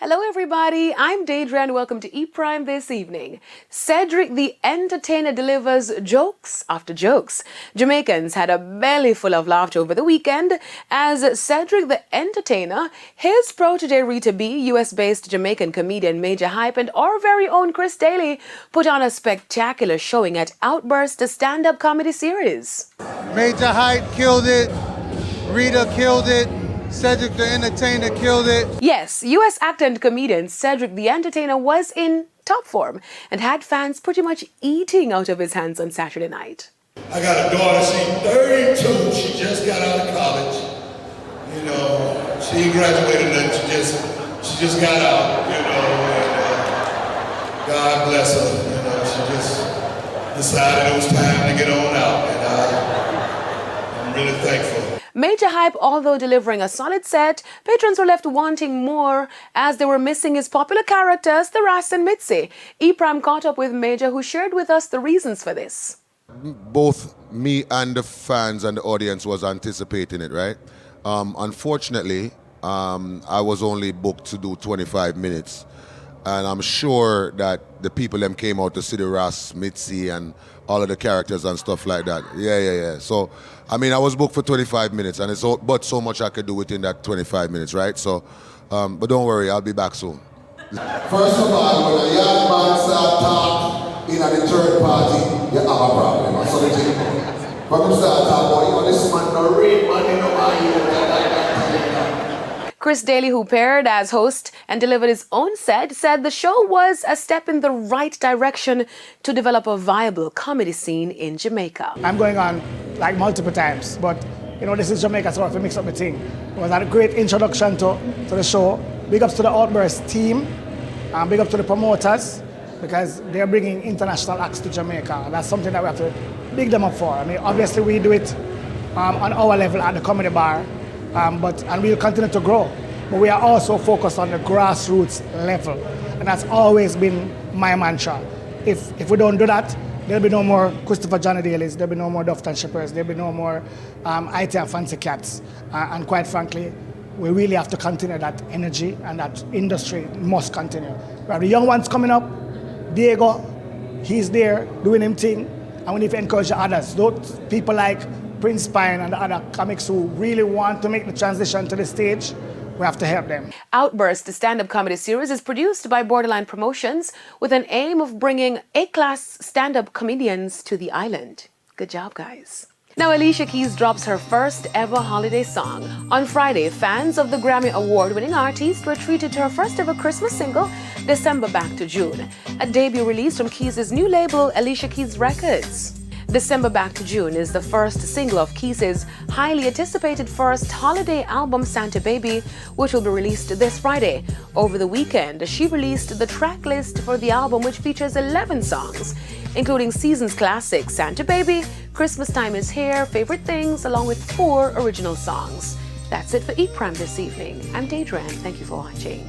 Hello everybody, I'm Deidre and welcome to E Prime this evening. Cedric the Entertainer delivers jokes after jokes. Jamaicans had a belly full of laughter over the weekend as Cedric the Entertainer, his protege Rita B, US-based Jamaican comedian Major Hype, and our very own Chris Daly put on a spectacular showing at Outburst, a stand-up comedy series. Major Hype killed it, Rita killed it, Cedric the Entertainer killed it. Yes, US actor and comedian Cedric the Entertainer was in top form and had fans pretty much eating out of his hands on Saturday night. I got a daughter, she's 32, she just got out of college. You know, she graduated and she just got out, you know, and God bless her. You know, she just decided it was time to get on out, and I'm really thankful. Major Hype, although delivering a solid set, patrons were left wanting more as they were missing his popular characters, the Ras and Mitzi. E-Prime caught up with Major, who shared with us the reasons for this. Both me and the fans and the audience was anticipating it, right? Unfortunately, I was only booked to do 25 minutes. And I'm sure that the people them came out to see the Ras, Mitzi, and all of the characters and stuff like that. Yeah. So, I mean, I was booked for 25 minutes, and but so much I could do within that 25 minutes, right? So, but don't worry, I'll be back soon. First of all, when a young man start talk in the third party, you have a problem. That's what it is. When you start talking about, this man no real money, no money. Chris Daly, who paired as host and delivered his own set, said the show was a step in the right direction to develop a viable comedy scene in Jamaica. I'm going on like multiple times, but you know, this is Jamaica, so I have to mix up the thing. It was a great introduction to the show. Big ups to the Outburst team, and big ups to the promoters, because they're bringing international acts to Jamaica. And that's something that we have to big them up for. I mean, obviously we do it on our level at the Comedy Bar, and we'll continue to grow. But we are also focused on the grassroots level, and that's always been my mantra. If we don't do that, there'll be no more Christopher Johnny Dalys, there'll be no more Dufton Shippers, there'll be no more IT and Fancy Cats. And quite frankly, we really have to continue that energy, and that industry must continue. We have the young ones coming up, Diego, he's there doing his thing, and we need to encourage the others. Those people like Prince Pine and the other comics who really want to make the transition to the stage, we have to help them. Outburst, the stand-up comedy series, is produced by Borderline Promotions with an aim of bringing A-class stand-up comedians to the island. Good job, guys. Now, Alicia Keys drops her first ever holiday song. On Friday, fans of the Grammy Award-winning artist were treated to her first ever Christmas single, December Back to June, a debut release from Keys' new label, Alicia Keys Records. December Back to June is the first single of Keys' highly anticipated first holiday album, Santa Baby, which will be released this Friday. Over the weekend, she released the track list for the album, which features 11 songs, including Seasons classic Santa Baby, Christmas Time Is Here, Favorite Things, along with 4 original songs. That's it for E Prime this evening. I'm Deidre, and thank you for watching.